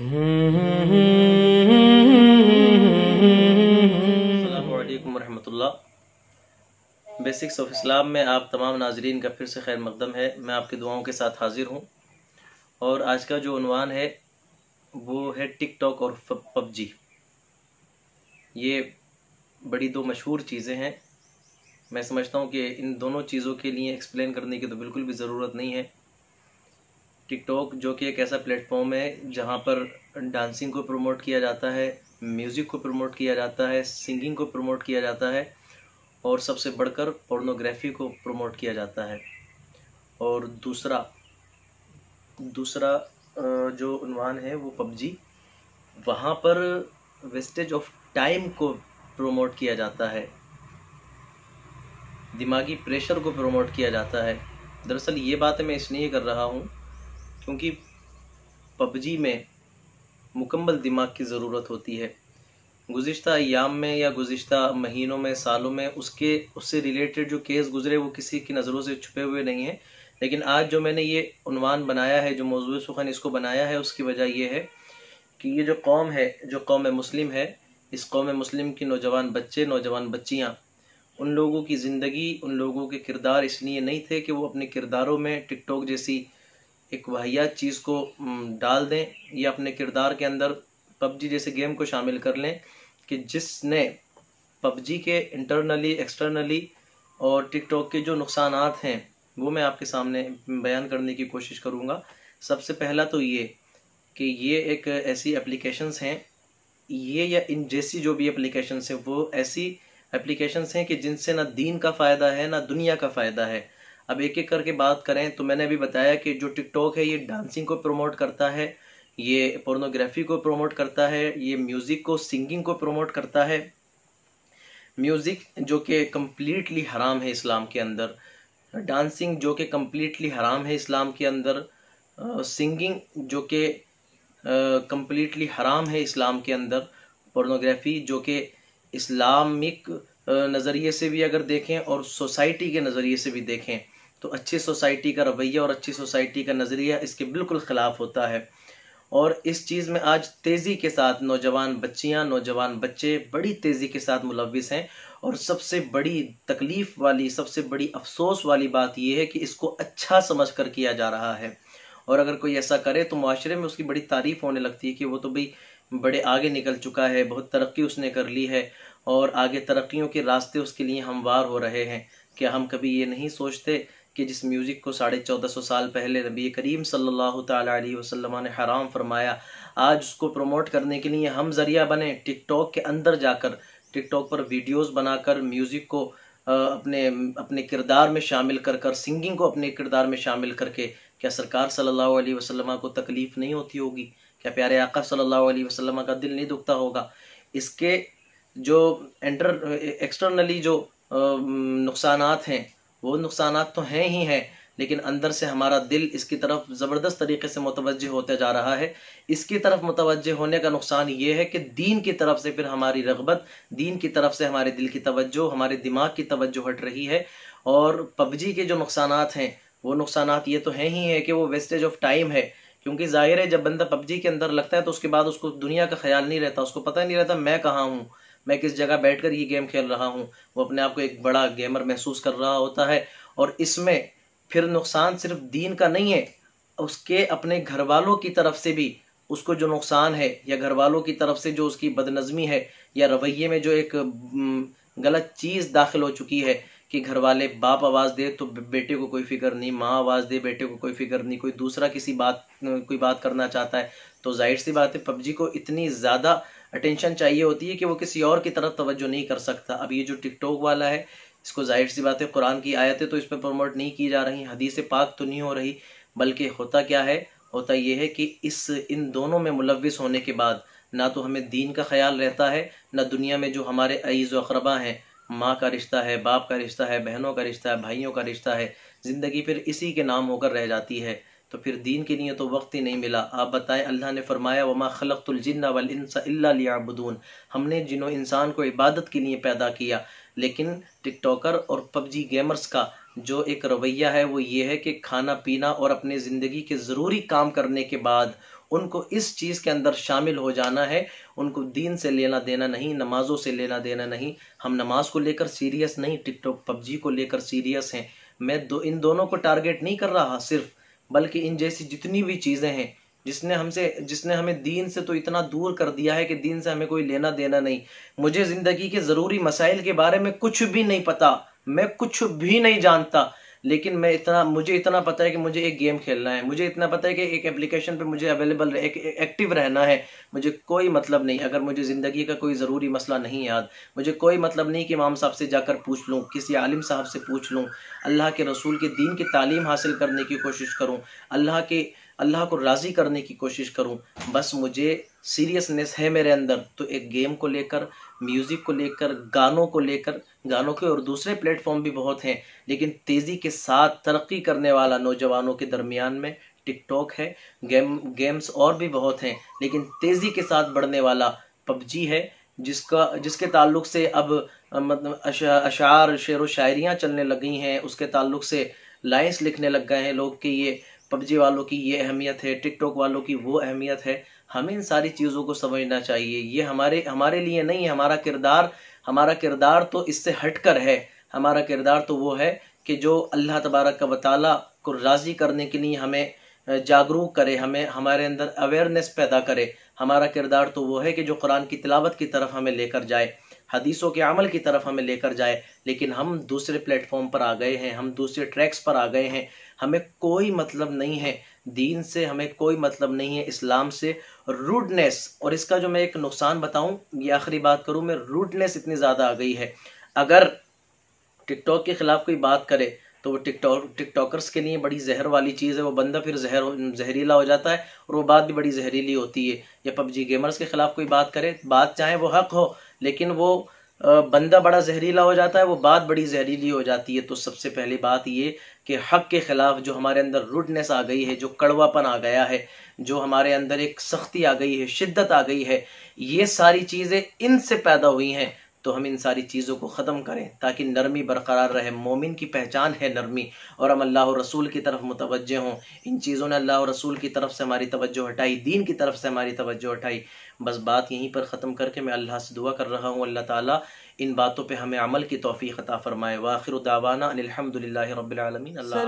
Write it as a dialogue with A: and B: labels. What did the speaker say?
A: अस्सलामुअलैकुम रहमतुल्लाह। Basics of Islam में आप तमाम नाजरीन का फिर से खैर मकदम है। मैं आपकी दुआओं के साथ हाजिर हूँ और आज का जो उन्वान है वो है टिकटॉक और पबजी। ये बड़ी दो मशहूर चीज़ें हैं। मैं समझता हूँ कि इन दोनों चीज़ों के लिए एक्सप्लेन करने की तो बिल्कुल भी ज़रूरत नहीं है। टिकटॉक जो कि एक ऐसा प्लेटफॉर्म है जहाँ पर डांसिंग को प्रमोट किया जाता है, म्यूज़िक को प्रमोट किया जाता है, सिंगिंग को प्रमोट किया जाता है और सबसे बढ़कर पोर्नोग्राफी को प्रमोट किया जाता है। और दूसरा जो उन्वान है वो पबजी, वहाँ पर वेस्टेज ऑफ टाइम को प्रमोट किया जाता है, दिमागी प्रेशर को प्रमोट किया जाता है। दरअसल ये बातें मैं इसलिए कर रहा हूँ क्योंकि पबजी में मुकम्मल दिमाग की ज़रूरत होती है। गुज़िश्ता अय्याम में या गुज़िश्ता महीनों में, सालों में उससे रिलेटेड जो केस गुज़रे वो किसी की नज़रों से छुपे हुए नहीं हैं। लेकिन आज जो मैंने ये उन्वान बनाया है, जो मौज़ूए सुख़न इसको बनाया है, उसकी वजह ये है कि ये जो कौम है, जो कौम मुस्लिम है, इस कौम मुस्लिम की नौजवान बच्चे, नौजवान बच्चियाँ, उन लोगों की ज़िंदगी, उन लोगों के किरदार इसलिए नहीं थे कि वो अपने किरदारों में टिकटॉक जैसी एक वाहियात चीज़ को डाल दें या अपने किरदार के अंदर पबजी जैसे गेम को शामिल कर लें कि जिसने पबजी के इंटरनली, एक्सटर्नली और टिकटॉक के जो नुकसानात हैं वो मैं आपके सामने बयान करने की कोशिश करूँगा। सबसे पहला तो ये कि ये एक ऐसी एप्लीकेशंस हैं, ये या इन जैसी जो भी एप्लीकेशंस हैं वो ऐसी एप्लीकेशंस हैं कि जिनसे ना दीन का फ़ायदा है ना दुनिया का फ़ायदा है। अब एक एक करके बात करें तो मैंने अभी बताया कि जो टिकटॉक है ये डांसिंग को प्रमोट करता है, ये पोर्नोग्राफी को प्रमोट करता है, ये म्यूज़िक को, सिंगिंग को प्रमोट करता है। म्यूज़िक जो कि कम्प्लीटली हराम है इस्लाम के अंदर, डांसिंग जो कि कम्प्लीटली हराम है इस्लाम के अंदर, सिंगिंग जो कि कम्प्लीटली हराम है इस्लाम के अंदर, पोर्नोग्राफी जो कि इस्लामिक नज़रिए से भी अगर देखें और सोसाइटी के नज़रिए से भी देखें तो अच्छी सोसाइटी का रवैया और अच्छी सोसाइटी का नज़रिया इसके बिल्कुल ख़िलाफ़ होता है। और इस चीज़ में आज तेज़ी के साथ नौजवान बच्चियां, नौजवान बच्चे बड़ी तेज़ी के साथ मुलव्विस हैं। और सबसे बड़ी तकलीफ़ वाली, सबसे बड़ी अफसोस वाली बात यह है कि इसको अच्छा समझकर किया जा रहा है। और अगर कोई ऐसा करे तो माशरे में उसकी बड़ी तारीफ़ होने लगती है कि वो तो भाई बड़े आगे निकल चुका है, बहुत तरक्की उसने कर ली है और आगे तरक्कियों के रास्ते उसके लिए हमवार हो रहे हैं। क्या हम कभी ये नहीं सोचते कि जिस म्यूज़िक को 1450 साल पहले नबी करीम सल्लल्लाहु ताला अलैहि वसल्लम ने हराम फरमाया, आज उसको प्रमोट करने के लिए हम ज़रिया बने टिकटॉक के अंदर जाकर, टिकटॉक पर वीडियोस बनाकर म्यूज़िक को अपने अपने किरदार में शामिल कर सिंगिंग को अपने किरदार में शामिल करके क्या सरकार सल्लल्लाहु अलैहि वसल्लम को तकलीफ़ नहीं होती होगी? क्या प्यारे आका सल्लल्लाहु अलैहि वसल्लम का दिल नहीं दुखता होगा? इसके जो एक्सटर्नली जो नुकसानात हैं वो नुकसानात तो हैं ही हैं, लेकिन अंदर से हमारा दिल इसकी तरफ ज़बरदस्त तरीके से मुतवज्जे होता जा रहा है। इसकी तरफ मुतवज्जे होने का नुकसान ये है कि दीन की तरफ से फिर हमारी रग़बत, दीन की तरफ से हमारे दिल की तवज्जो, हमारे दिमाग की तवज्जो हट रही है। और पबजी के जो नुकसानात हैं वो नुकसानात ये तो हैं ही है कि वो वेस्टेज ऑफ टाइम है। क्योंकि ज़ाहिर है जब बंदा पबजी के अंदर लगता है तो उसके बाद उसको दुनिया का ख्याल नहीं रहता, उसको पता नहीं रहता मैं कहाँ हूँ, मैं किस जगह बैठकर ये गेम खेल रहा हूँ। वो अपने आप को एक बड़ा गेमर महसूस कर रहा होता है। और इसमें फिर नुकसान सिर्फ दीन का नहीं है, उसके अपने घर वालों की तरफ से भी उसको जो नुकसान है, या घर वालों की तरफ से जो उसकी बदनज़मी है या रवैये में जो एक गलत चीज़ दाखिल हो चुकी है कि घर वाले, बाप आवाज़ दे तो बेटे को कोई फिक्र नहीं, माँ आवाज़ दे बेटे को कोई फिक्र नहीं, कोई दूसरा कोई बात करना चाहता है तो जाहिर सी बात है पबजी को इतनी ज़्यादा अटेंशन चाहिए होती है कि वो किसी और की तरफ तवज्जो नहीं कर सकता। अब ये जो टिकटॉक वाला है इसको जाहिर सी बात है कुरान की आयतें तो इस पर प्रमोट नहीं की जा रही, हदीस पाक तो नहीं हो रही, बल्कि होता क्या है, होता ये है कि इन दोनों में मुलव्विस होने के बाद ना तो हमें दीन का ख्याल रहता है, ना दुनिया में जो हमारे अईज़ व अक़रबा हैं, माँ का रिश्ता है, बाप का रिश्ता है, बहनों का रिश्ता है, भाइयों का रिश्ता है, ज़िंदगी फिर इसी के नाम होकर रह जाती है। तो फिर दीन के लिए तो वक्त ही नहीं मिला। आप बताएं, अल्लाह ने फरमाया वमा खलक़तुल जिन्ना वल इंसा इल्ला लियअबुदून, हमने जिन्नो इंसान को इबादत के लिए पैदा किया। लेकिन टिकटॉकर और पबजी गेमर्स का जो एक रवैया है वो ये है कि खाना पीना और अपने ज़िंदगी के ज़रूरी काम करने के बाद उनको इस चीज़ के अंदर शामिल हो जाना है। उनको दीन से लेना देना नहीं, नमाज़ों से लेना देना नहीं। हम नमाज को लेकर सीरियस नहीं, टिकटॉक पबजी को लेकर सीरियस हैं। मैं इन दोनों को टारगेट नहीं कर रहा सिर्फ, बल्कि इन जैसी जितनी भी चीज़ें हैं जिसने हमें दीन से तो इतना दूर कर दिया है कि दीन से हमें कोई लेना देना नहीं। मुझे ज़िंदगी के ज़रूरी मसाइल के बारे में कुछ भी नहीं पता, मैं कुछ भी नहीं जानता, लेकिन मुझे इतना पता है कि मुझे एक गेम खेलना है, मुझे इतना पता है कि एक एप्लीकेशन पे मुझे अवेलेबल एक्टिव रहना है। मुझे कोई मतलब नहीं, अगर मुझे ज़िंदगी का कोई ज़रूरी मसला नहीं याद, मुझे कोई मतलब नहीं कि इमाम साहब से जाकर पूछ लूँ, किसी आलिम साहब से पूछ लूँ, अल्लाह के रसूल के दीन की तालीम हासिल करने की कोशिश करूँ, अल्लाह को राज़ी करने की कोशिश करूं। बस मुझे सीरियसनेस है मेरे अंदर, तो एक गेम को लेकर, म्यूज़िक को लेकर, गानों के और दूसरे प्लेटफॉर्म भी बहुत हैं, लेकिन तेज़ी के साथ तरक्की करने वाला नौजवानों के दरमियान में टिकटॉक है। गेम्स और भी बहुत हैं, लेकिन तेज़ी के साथ बढ़ने वाला पबजी है, जिसके ताल्लुक से अब मतलब अशार शेर व शायरियाँ चलने लगी हैं। उसके ताल्लुक से लाइन्स लिखने लग गए हैं लोग कि ये पबजी वालों की ये अहमियत है, टिकटॉक वालों की वो अहमियत है। हमें इन सारी चीज़ों को समझना चाहिए। ये हमारे लिए नहीं है। हमारा किरदार तो इससे हटकर है। हमारा किरदार तो वो है कि जो अल्लाह तबारक व तआला को राज़ी करने के लिए हमें जागरूक करे, हमें हमारे अंदर अवेयरनेस पैदा करे। हमारा किरदार तो वो है कि जो कुरान की तिलावत की तरफ हमें लेकर जाए, हदीसों के अमल की तरफ हमें लेकर जाए। लेकिन हम दूसरे प्लेटफॉर्म पर आ गए हैं, हम दूसरे ट्रैक्स पर आ गए हैं। हमें कोई मतलब नहीं है दीन से, हमें कोई मतलब नहीं है इस्लाम से। रूडनेस, और इसका जो मैं एक नुकसान बताऊं, ये आखिरी बात करूं मैं, रूडनेस इतनी ज़्यादा आ गई है। अगर टिकटॉक के खिलाफ कोई बात करे तो वो टिकटॉकर्स के लिए बड़ी जहर वाली चीज़ है। वो बंदा फिर जहरीला हो जाता है, और वो बात भी बड़ी जहरीली होती है। या पबजी गेमर्स के खिलाफ कोई बात करे, बात चाहे वो हक हो, लेकिन वो बंदा बड़ा जहरीला हो जाता है, वो बात बड़ी जहरीली हो जाती है। तो सबसे पहली बात ये कि हक के खिलाफ जो हमारे अंदर रूडनेस आ गई है, जो कड़वापन आ गया है, जो हमारे अंदर एक सख्ती आ गई है, शिद्दत आ गई है, ये सारी चीज़ें इनसे पैदा हुई हैं। तो हम इन सारी चीज़ों को ख़त्म करें ताकि नरमी बरकरार रहे। मोमिन की पहचान है नरमी, और हम अल्लाह और रसूल की तरफ मुतवज्जे हों। इन चीज़ों ने अल्लाह और रसूल की तरफ से हमारी तवज्जो हटाई, दीन की तरफ से हमारी तवज्जो हटाई। बस बात यहीं पर ख़त्म करके मैं अल्लाह से दुआ कर रहा हूँ, अल्लाह ताला इन बातों पे हमें अमल की तौफीक अता फरमाए। व आखिरु दावाना अनिल हम्दुलिल्लाहि रब्बिल आलमीन। अल्लाह